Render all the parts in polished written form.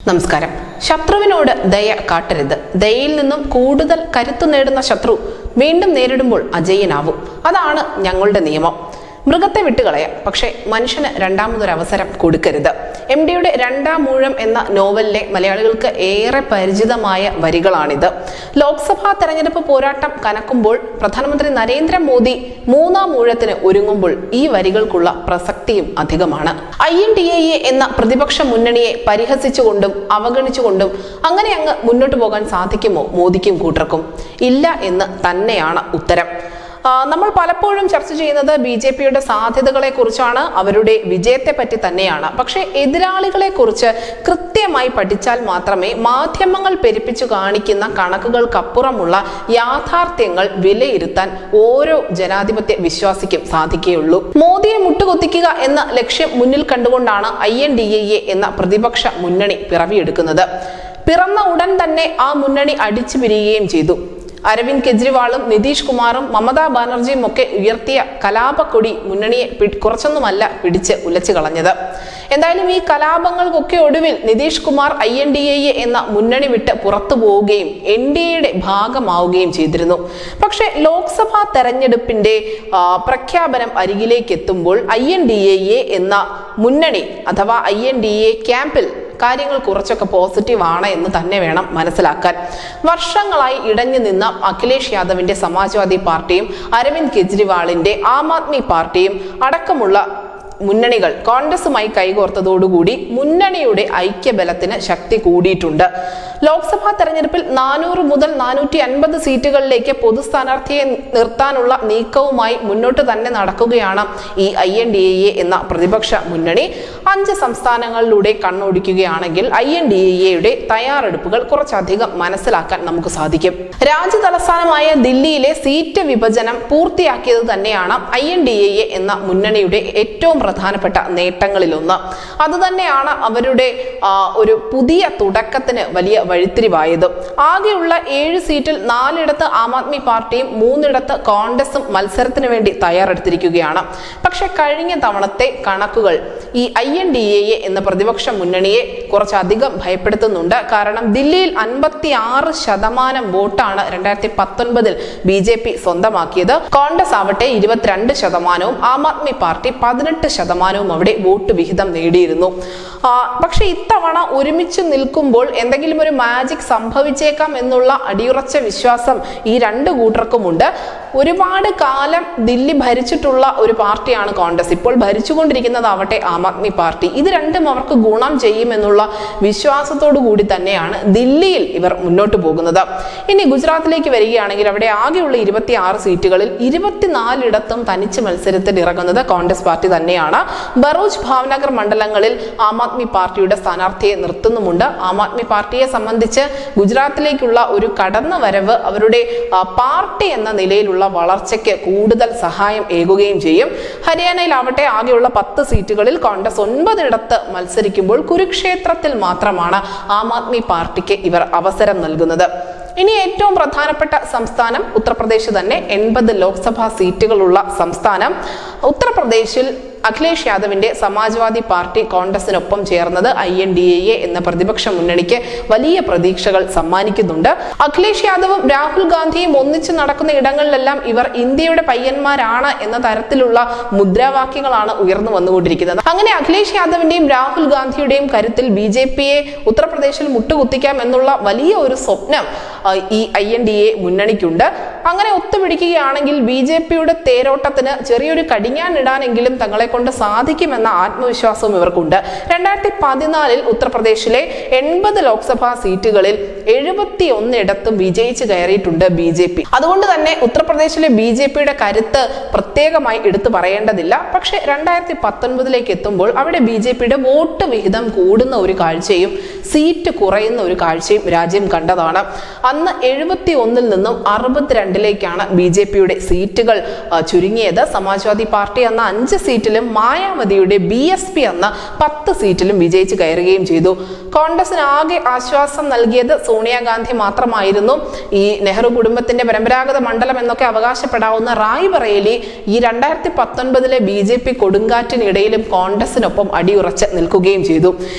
നമസ്കാരം. ശത്രുവിനോട് ദയ കാട്ടരുത്. ദയയിൽ നിന്നും കൂടുതൽ കരുത്തു നേടുന്ന ശത്രു വീണ്ടും നേരിടുമ്പോൾ അജയ്യനാവും. അതാണ് ഞങ്ങളുടെ നിയമം. മൃഗത്തെ വിട്ടുകളയാം, പക്ഷേ മനുഷ്യന് രണ്ടാമതൊരവസരം കൊടുക്കരുത്. MDയുടെ രണ്ടാം മൂഴം എന്ന നോവലിലെ മലയാളികൾക്ക് ഏറെ പരിചിതമായ വരികളാണിത്. ലോക്സഭാ തെരഞ്ഞെടുപ്പ് പോരാട്ടം കനക്കുമ്പോൾ പ്രധാനമന്ത്രി നരേന്ദ്രമോദി മൂന്നാം മൂഴത്തിന് ഒരുങ്ങുമ്പോൾ ഈ വരികൾക്കുള്ള പ്രസക്തിയും അധികമാണ്. INDAA എന്ന പ്രതിപക്ഷ മുന്നണിയെ പരിഹസിച്ചുകൊണ്ടും അവഗണിച്ചുകൊണ്ടും അങ്ങനെ അങ്ങ് മുന്നോട്ട് പോകാൻ സാധിക്കുമോ മോദിക്കും കൂട്ടർക്കും? ഇല്ല എന്ന് തന്നെയാണ് ഉത്തരം. നമ്മൾ പലപ്പോഴും ചർച്ച ചെയ്യുന്നത് BJPയുടെ സാധ്യതകളെ കുറിച്ചാണ്, അവരുടെ വിജയത്തെ പറ്റി തന്നെയാണ്. പക്ഷേ എതിരാളികളെ കുറിച്ച് കൃത്യമായി പഠിച്ചാൽ മാത്രമേ മാധ്യമങ്ങൾ പെരുപ്പിച്ചു കാണിക്കുന്ന കണക്കുകൾക്കപ്പുറമുള്ള യാഥാർത്ഥ്യങ്ങൾ വിലയിരുത്താൻ ഓരോ ജനാധിപത്യ വിശ്വാസിക്കും സാധിക്കുകയുള്ളൂ. മോദിയെ മുട്ടുകുത്തിക്കുക എന്ന ലക്ഷ്യം മുന്നിൽ കണ്ടുകൊണ്ടാണ് INDAA എന്ന പ്രതിപക്ഷ മുന്നണി പിറവിയെടുക്കുന്നത്. പിറന്ന ഉടൻ തന്നെ ആ മുന്നണി അടിച്ചു പിരിയുകയും ചെയ്തു. അരവിന്ദ് കെജ്രിവാളും നിതീഷ് കുമാറും മമതാ ബാനർജിയും ഒക്കെ ഉയർത്തിയ കലാപക്കൊടി മുന്നണിയെ കുറച്ചൊന്നുമല്ല പിടിച്ച് ഉലച്ചു കളഞ്ഞത്. എന്തായാലും ഈ കലാപങ്ങൾക്കൊക്കെ ഒടുവിൽ നിതീഷ് കുമാർ INDAA എന്ന മുന്നണി വിട്ട് പുറത്തു പോവുകയും NDAയുടെ ഭാഗമാവുകയും ചെയ്തിരുന്നു. പക്ഷെ ലോക്സഭാ തെരഞ്ഞെടുപ്പിന്റെ പ്രഖ്യാപനം അരികിലേക്ക് എത്തുമ്പോൾ INDAA എന്ന മുന്നണി അഥവാ INDAA ക്യാമ്പിൽ കാര്യങ്ങൾ കുറച്ചൊക്കെ പോസിറ്റീവ് ആണ് എന്ന് തന്നെ വേണം മനസ്സിലാക്കാൻ. വർഷങ്ങളായി ഇടഞ്ഞു നിന്ന അഖിലേഷ് യാദവിന്റെ സമാജ്വാദി പാർട്ടിയും അരവിന്ദ് കെജ്രിവാളിന്റെ ആം ആദ്മി പാർട്ടിയും അടക്കമുള്ള മുന്നണികൾ കോൺഗ്രസുമായി കൈകോർത്തതോടുകൂടി മുന്നണിയുടെ ഐക്യബലത്തിന് ശക്തി കൂടിയിട്ടുണ്ട്. ലോക്സഭാ തെരഞ്ഞെടുപ്പിൽ 400 മുതൽ 450 സീറ്റുകളിലേക്ക് പൊതു സ്ഥാനാർത്ഥിയെ നിർത്താനുള്ള നീക്കവുമായി മുന്നോട്ട് തന്നെ നടക്കുകയാണ് ഈ INDAA എന്ന പ്രതിപക്ഷ മുന്നണി. 5 സംസ്ഥാനങ്ങളിലൂടെ കണ്ണോടിക്കുകയാണെങ്കിൽ INDAയുടെ തയ്യാറെടുപ്പുകൾ കുറച്ചധികം മനസ്സിലാക്കാൻ നമുക്ക് സാധിക്കും. രാജ്യ തലസ്ഥാനമായ ദില്ലിയിലെ സീറ്റ് വിഭജനം പൂർത്തിയാക്കിയത് തന്നെയാണ് INDAA എന്ന മുന്നണിയുടെ ഏറ്റവും പ്രധാനപ്പെട്ട നേട്ടങ്ങളിലൊന്ന്. അതുതന്നെയാണ് അവരുടെ ഒരു പുതിയ തുടക്കത്തിന് വലിയ വഴിത്തിരിവായത്. ആകെയുള്ള 7 സീറ്റിൽ 4ഇടത്ത് ആം ആദ്മി പാർട്ടിയും 3ഇടത്ത് കോൺഗ്രസും മത്സരത്തിന് വേണ്ടി തയ്യാറെടുത്തിരിക്കുകയാണ്. പക്ഷെ കഴിഞ്ഞ തവണത്തെ കണക്കുകൾ ഈ INDAA എന്ന പ്രതിപക്ഷ മുന്നണിയെ കുറച്ചധികം ഭയപ്പെടുത്തുന്നുണ്ട്. കാരണം ദില്ലിയിൽ 56% വോട്ടാണ് 2019 BJP സ്വന്തമാക്കിയത്. കോൺഗ്രസ് ആവട്ടെ 22%, ആം ആദ്മി പാർട്ടി 18% അവിടെ വോട്ട് വിഹിതം നേടിയിരുന്നു. പക്ഷെ ഇത്തവണ ഒരുമിച്ച് നിൽക്കുമ്പോൾ എന്തെങ്കിലും ഒരു മാജിക് സംഭവിച്ചേക്കാം എന്നുള്ള അടിയുറച്ച വിശ്വാസം ഈ രണ്ട് കൂട്ടർക്കുമുണ്ട്. ഒരുപാട് കാലം ദില്ലി ഭരിച്ചിട്ടുള്ള ഒരു പാർട്ടിയാണ് കോൺഗ്രസ്. ഇപ്പോൾ ഭരിച്ചുകൊണ്ടിരിക്കുന്നതാവട്ടെ ആം ആദ്മി പാർട്ടി. ഇത് രണ്ടും അവർക്ക് ഗുണം ചെയ്യുമെന്നുള്ള വിശ്വാസത്തോടു കൂടി തന്നെയാണ് ദില്ലിയിൽ ഇവർ മുന്നോട്ട് പോകുന്നത്. ഇനി ഗുജറാത്തിലേക്ക് വരികയാണെങ്കിൽ അവിടെ ആകെയുള്ള 26 സീറ്റുകളിൽ 24ഇടത്തും തനിച്ച് മത്സരത്തിൽ ഇറങ്ങുന്നത് കോൺഗ്രസ് പാർട്ടി തന്നെയാണ്. ബറൂച്ച്, ഭാവ്നഗർ മണ്ഡലങ്ങളിൽ ആം ആദ്മി പാർട്ടിയുടെ സ്ഥാനാർത്ഥിയെ നിർത്തുന്നുമുണ്ട്. ആം ആദ്മി പാർട്ടിയെ സംബന്ധിച്ച് ഗുജറാത്തിലേക്കുള്ള ഒരു കടന്നുവരവ് അവരുടെ പാർട്ടി എന്ന നിലയിലുള്ള വളർച്ചയ്ക്ക് കൂടുതൽ സഹായം ഏകുകയും ചെയ്യും. ഹരിയാനയിലാവട്ടെ ആകെയുള്ള 10 സീറ്റുകളിൽ കോൺഗ്രസ് 9ഇടത്ത് മത്സരിക്കുമ്പോൾ കുരുക്ഷേത്രത്തിൽ മാത്രമാണ് ആം ആദ്മി പാർട്ടിക്ക് ഇവർ അവസരം നൽകുന്നത്. ഇനി ഏറ്റവും പ്രധാനപ്പെട്ട സംസ്ഥാനം ഉത്തർപ്രദേശ് തന്നെ. 80 ലോക്സഭാ സീറ്റുകളുള്ള സംസ്ഥാനം. ഉത്തർപ്രദേശിൽ അഖിലേഷ് യാദവിന്റെ സമാജ്വാദി പാർട്ടി കോൺഗ്രസിനൊപ്പം ചേർന്നത് INDAA എന്ന പ്രതിപക്ഷ മുന്നണിക്ക് വലിയ പ്രതീക്ഷകൾ സമ്മാനിക്കുന്നുണ്ട്. അഖിലേഷ് യാദവും രാഹുൽ ഗാന്ധിയും ഒന്നിച്ച് നടക്കുന്ന ഇടങ്ങളിലെല്ലാം ഇവർ ഇന്ത്യയുടെ പയ്യന്മാരാണ് എന്ന തരത്തിലുള്ള മുദ്രാവാക്യങ്ങളാണ് ഉയർന്നു വന്നുകൊണ്ടിരിക്കുന്നത്. അങ്ങനെ അഖിലേഷ് യാദവിന്റെയും രാഹുൽ ഗാന്ധിയുടെയും കരുത്തിൽ BJPയെ ഉത്തർപ്രദേശിൽ മുട്ടുകുത്തിക്കാം എന്നുള്ള വലിയ ഒരു സ്വപ്നം ഈ INDA മുന്നണിക്കുണ്ട്. അങ്ങനെ ഒത്തുപിടിക്കുകയാണെങ്കിൽ BJPയുടെ തേരോട്ടത്തിന് ചെറിയൊരു കടിഞ്ഞാണിടാനെങ്കിലും തങ്ങളെ കൊണ്ട് സാധിക്കുമെന്ന ആത്മവിശ്വാസവും ഇവർക്കുണ്ട്. 2014 ഉത്തർപ്രദേശിലെ 80 ലോക്സഭാ സീറ്റുകളിൽ 71ഇടത്തും വിജയിച്ച് കയറിയിട്ടുണ്ട് BJP. അതുകൊണ്ട് തന്നെ ഉത്തർപ്രദേശിലെ BJPയുടെ കരുത്ത് പ്രത്യേകമായി എടുത്തു പറയേണ്ടതില്ല. പക്ഷെ 2019 എത്തുമ്പോൾ അവിടെ BJPയുടെ വോട്ട് വിഹിതം കൂടുന്ന ഒരു കാഴ്ചയും സീറ്റ് കുറയുന്ന ഒരു കാഴ്ചയും രാജ്യം കണ്ടതാണ്. അന്ന് 71 നിന്നും 62ലേക്കാണ് BJPയുടെ സീറ്റുകൾ ചുരുങ്ങിയത്. സമാജ്വാദി പാർട്ടി അന്ന് 5 സീറ്റിലും മായാവതിയുടെ BSP അന്ന് 10 സീറ്റിലും വിജയിച്ച് കയറുകയും ചെയ്തു. കോൺഗ്രസിന് ആകെ ആശ്വാസം നൽകിയത് സോണിയാഗാന്ധി മാത്രമായിരുന്നു. ഈ നെഹ്റു കുടുംബത്തിന്റെ പരമ്പരാഗത മണ്ഡലം എന്നൊക്കെ അവകാശപ്പെടാവുന്ന റായ്ബറേലി ഈ 2019 BJP കൊടുങ്കാറ്റിനിടയിലും കോൺഗ്രസിനൊപ്പം അടിയുറച്ച് നിൽക്കുകയും ചെയ്തു.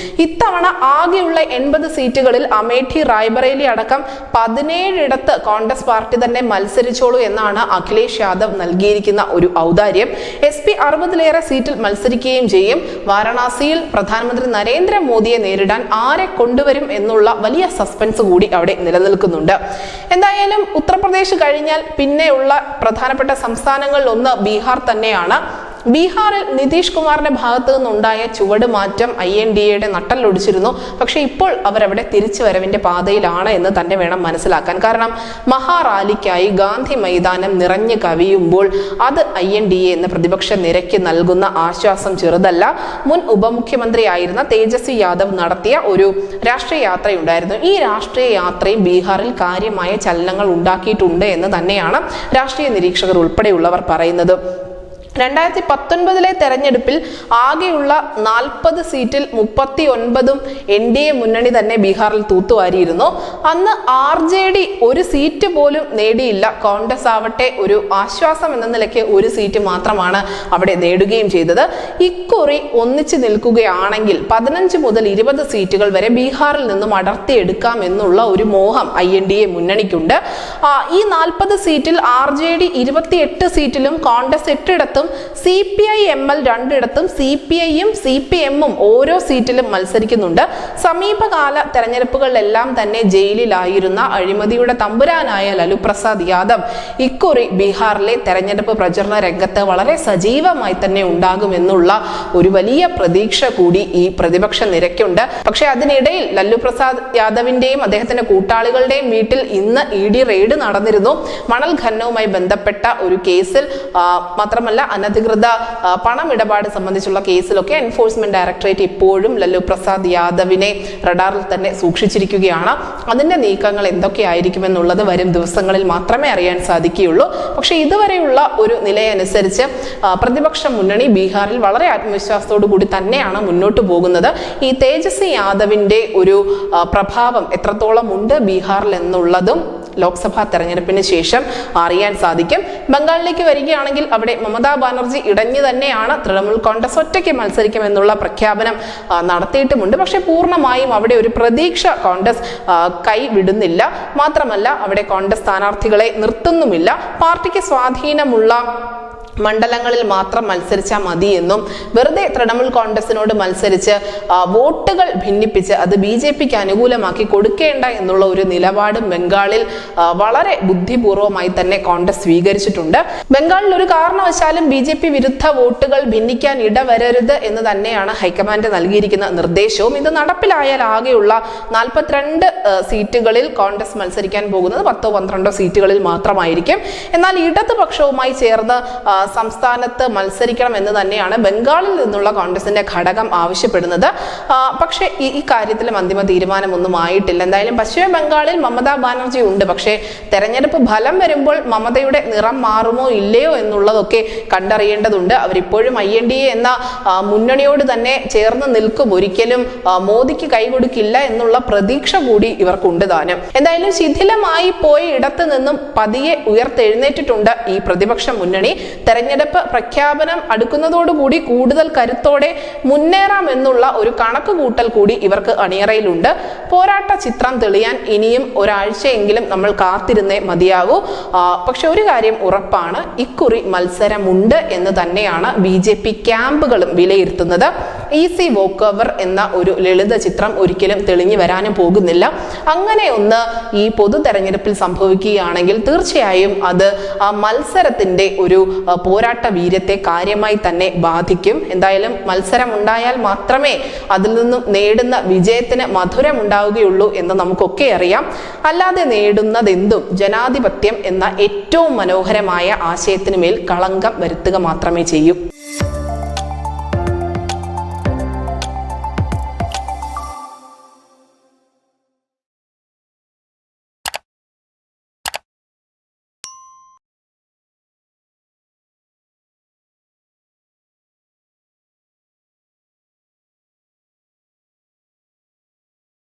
ഇത്തവണ ആകെയുള്ള ബാക്കിയുള്ള 80 സീറ്റുകളിൽ അമേഠി, റായ്ബറേലി അടക്കം 17 കോൺഗ്രസ് പാർട്ടി തന്നെ മത്സരിച്ചോളൂ എന്നാണ് അഖിലേഷ് യാദവ് നൽകിയിരിക്കുന്ന ഒരു ഔദാര്യം. SP 60-ലേറെ സീറ്റിൽ മത്സരിക്കുകയും ചെയ്യും. വാരണാസിയിൽ പ്രധാനമന്ത്രി നരേന്ദ്രമോദിയെ നേരിടാൻ ആരെ കൊണ്ടുവരും എന്നുള്ള വലിയ സസ്പെൻസ് കൂടി അവിടെ നിലനിൽക്കുന്നുണ്ട്. എന്തായാലും ഉത്തർപ്രദേശ് കഴിഞ്ഞാൽ പിന്നെയുള്ള പ്രധാനപ്പെട്ട സംസ്ഥാനങ്ങളിൽ ഒന്ന് ബീഹാർ തന്നെയാണ്. ബീഹാറിൽ നിതീഷ് കുമാറിന്റെ ഭാഗത്തു നിന്നുണ്ടായ ചുവടുമാറ്റം INDAയുടെ നട്ടലൊടിച്ചിരുന്നു. പക്ഷെ ഇപ്പോൾ അവരവിടെ തിരിച്ചുവരവിന്റെ പാതയിലാണ് എന്ന് തന്നെ വേണം മനസ്സിലാക്കാൻ. കാരണം മഹാറാലിക്കായി ഗാന്ധി മൈതാനം നിറഞ്ഞു കവിയുമ്പോൾ അത് INDA എന്ന പ്രതിപക്ഷ നിരയ്ക്ക് നൽകുന്ന ആശ്വാസം ചെറുതല്ല. മുൻ ഉപമുഖ്യമന്ത്രിയായിരുന്ന തേജസ്വി യാദവ് നടത്തിയ ഒരു രാഷ്ട്രീയ യാത്രയുണ്ടായിരുന്നു. ഈ രാഷ്ട്രീയ യാത്രയും ബീഹാറിൽ കാര്യമായ ചലനങ്ങൾ ഉണ്ടാക്കിയിട്ടുണ്ട് എന്ന് തന്നെയാണ് രാഷ്ട്രീയ നിരീക്ഷകർ ഉൾപ്പെടെയുള്ളവർ പറയുന്നത്. 2019 തെരഞ്ഞെടുപ്പിൽ ആകെയുള്ള 40 സീറ്റിൽ 39 NDA മുന്നണി തന്നെ ബീഹാറിൽ തൂത്തുവാരിയിരുന്നു. അന്ന് RJD ഒരു സീറ്റ് പോലും നേടിയില്ല. കോൺഗ്രസ് ആവട്ടെ ഒരു ആശ്വാസം എന്ന നിലയ്ക്ക് ഒരു സീറ്റ് മാത്രമാണ് അവിടെ നേടുകയും ചെയ്തത്. ഇക്കുറി ഒന്നിച്ചു നിൽക്കുകയാണെങ്കിൽ 15 മുതൽ 20 സീറ്റുകൾ വരെ ബീഹാറിൽ നിന്നും അടർത്തിയെടുക്കാം എന്നുള്ള ഒരു മോഹം INDA മുന്നണിക്കുണ്ട്. ഈ 40 സീറ്റിൽ RJD 28 സീറ്റിലും കോൺഗ്രസ് 8 CPI-ML 2 CPI-യും CPM-ഉം ഓരോ സീറ്റിലും മത്സരിക്കുന്നുണ്ട്. സമീപകാല തെരഞ്ഞെടുപ്പുകളിലെല്ലാം തന്നെ ജയിലിലായിരുന്ന അഴിമതിയുടെ തമ്പുരാനായ ലലു പ്രസാദ് യാദവ് ഇക്കുറി ബീഹാറിലെ തെരഞ്ഞെടുപ്പ് പ്രചരണ രംഗത്ത് വളരെ സജീവമായി തന്നെ ഉണ്ടാകുമെന്നുള്ള ഒരു വലിയ പ്രതീക്ഷ കൂടി ഈ പ്രതിപക്ഷ നിരക്കുണ്ട്. പക്ഷെ അതിനിടയിൽ ലല്ലു പ്രസാദ് യാദവിന്റെയും അദ്ദേഹത്തിന്റെ കൂട്ടാളികളുടെയും വീട്ടിൽ ഇന്ന് ED റെയ്ഡ് നടന്നിരുന്നു. മണൽ ഖനനവുമായി ബന്ധപ്പെട്ട ഒരു കേസിൽ മാത്രമല്ല അനധികൃത പണമിടപാട് സംബന്ധിച്ചുള്ള കേസിലൊക്കെ എൻഫോഴ്സ്മെന്റ് ഡയറക്ടറേറ്റ് ഇപ്പോഴും ലല്ലു പ്രസാദ് യാദവിനെ റഡാറിൽ തന്നെ സൂക്ഷിച്ചിരിക്കുകയാണ്. അതിന്റെ നീക്കങ്ങൾ എന്തൊക്കെയായിരിക്കുമെന്നുള്ളത് വരും ദിവസങ്ങളിൽ മാത്രമേ അറിയാൻ സാധിക്കുകയുള്ളൂ. പക്ഷെ ഇതുവരെയുള്ള ഒരു നിലയനുസരിച്ച് പ്രതിപക്ഷ മുന്നണി ബീഹാറിൽ വളരെ ആത്മവിശ്വാസത്തോടു കൂടി തന്നെയാണ് മുന്നോട്ട് പോകുന്നത്. ഈ തേജസ്വി യാദവിന്റെ ഒരു പ്രഭാവം എത്രത്തോളം ഉണ്ട് ബീഹാറിൽ എന്നുള്ളതും ലോക്സഭാ തെരഞ്ഞെടുപ്പിന് ശേഷം അറിയാൻ സാധിക്കും. ബംഗാളിലേക്ക് വരികയാണെങ്കിൽ അവിടെ മമതാ ബാനർജി ഇടഞ്ഞു തന്നെയാണ് തൃണമൂൽ കോൺഗ്രസ് ഒറ്റയ്ക്ക് മത്സരിക്കുമെന്നുള്ള പ്രഖ്യാപനം നടത്തിയിട്ടുമുണ്ട്. പക്ഷെ പൂർണ്ണമായും അവിടെ ഒരു പ്രതീക്ഷ കോൺഗ്രസ് കൈവിടുന്നില്ല. മാത്രമല്ല അവിടെ കോൺഗ്രസ് സ്ഥാനാർത്ഥികളെ നിർത്തുന്നുമില്ല. പാർട്ടിക്ക് സ്വാധീനമുള്ള മണ്ഡലങ്ങളിൽ മാത്രം മത്സരിച്ചാൽ മതി എന്നും വെറുതെ തൃണമൂൽ കോൺഗ്രസിനോട് മത്സരിച്ച് വോട്ടുകൾ ഭിന്നിപ്പിച്ച് അത് BJPക്ക് അനുകൂലമാക്കി കൊടുക്കേണ്ട എന്നുള്ള ഒരു നിലപാടും ബംഗാളിൽ വളരെ ബുദ്ധിപൂർവമായി തന്നെ കോൺഗ്രസ് സ്വീകരിച്ചിട്ടുണ്ട്. ബംഗാളിൽ ഒരു കാരണവശാലും BJP വിരുദ്ധ വോട്ടുകൾ ഭിന്നിക്കാൻ ഇടവരരുത് എന്ന് തന്നെയാണ് ഹൈക്കമാൻഡ് നൽകിയിരിക്കുന്ന നിർദ്ദേശവും. ഇത് നടപ്പിലായാൽ ആകെയുള്ള 42 സീറ്റുകളിൽ കോൺഗ്രസ് മത്സരിക്കാൻ പോകുന്നത് 10-12 സീറ്റുകളിൽ മാത്രമായിരിക്കും. എന്നാൽ ഇടതുപക്ഷവുമായി ചേർന്ന് സംസ്ഥാനത്ത് മത്സരിക്കണം എന്ന് തന്നെയാണ് ബംഗാളിൽ നിന്നുള്ള കോൺഗ്രസിന്റെ ഘടകം ആവശ്യപ്പെടുന്നത്. പക്ഷേ ഈ കാര്യത്തിലും അന്തിമ തീരുമാനമൊന്നും ആയിട്ടില്ല. എന്തായാലും പശ്ചിമ ബംഗാളിൽ മമതാ ബാനർജി ഉണ്ട്. പക്ഷേ തെരഞ്ഞെടുപ്പ് ഫലം വരുമ്പോൾ മമതയുടെ നിറം മാറുമോ ഇല്ലയോ എന്നുള്ളതൊക്കെ കണ്ടറിയേണ്ടതുണ്ട്. അവരിപ്പോഴും INDA എന്ന മുന്നണിയോട് തന്നെ ചേർന്ന് നിൽക്കും. ഒരിക്കലും മോദിക്ക് കൈകൊടുക്കില്ല എന്നുള്ള പ്രതീക്ഷ കൂടി ഇവർക്കുണ്ട് താനും. എന്തായാലും ശിഥിലമായി പോയ ഇടത്ത് നിന്നും പതിയെ ഉയർത്തെഴുന്നേറ്റിട്ടുണ്ട് ഈ പ്രതിപക്ഷ മുന്നണി. തെരഞ്ഞെടുപ്പ് പ്രഖ്യാപനം അടുക്കുന്നതോടുകൂടി കൂടുതൽ കരുത്തോടെ മുന്നേറാമെന്നുള്ള ഒരു കണക്കുകൂട്ടൽ കൂടി ഇവർക്ക് അണിയറയിലുണ്ട്. പോരാട്ട ചിത്രം തെളിയാൻ ഇനിയും ഒരാഴ്ചയെങ്കിലും നമ്മൾ കാത്തിരുന്നേ മതിയാകൂ. പക്ഷെ ഒരു കാര്യം ഉറപ്പാണ്, ഇക്കുറി മത്സരമുണ്ട് എന്ന് തന്നെയാണ് BJP ക്യാമ്പുകളും വിലയിരുത്തുന്നത്. ഈസി വോക്ക് ഓവർ എന്ന ഒരു ലളിത ചിത്രം ഒരിക്കലും തെളിഞ്ഞു വരാനും പോകുന്നില്ല. അങ്ങനെ ഒന്ന് ഈ പൊതു തെരഞ്ഞെടുപ്പിൽ സംഭവിക്കുകയാണെങ്കിൽ തീർച്ചയായും അത് ആ മത്സരത്തിന്റെ ഒരു പോരാട്ട വീര്യത്തെ കാര്യമായി തന്നെ ബാധിക്കും. എന്തായാലും മത്സരം ഉണ്ടായാൽ മാത്രമേ അതിൽ നിന്നും നേടുന്ന വിജയത്തിന് മധുരം ഉണ്ടാവുകയുള്ളൂ എന്ന് നമുക്കൊക്കെ അറിയാം. അല്ലാതെ നേടുന്നതെന്തും ജനാധിപത്യം എന്ന ഏറ്റവും മനോഹരമായ ആശയത്തിന് മേൽ കളങ്കം വരുത്തുക മാത്രമേ ചെയ്യൂ.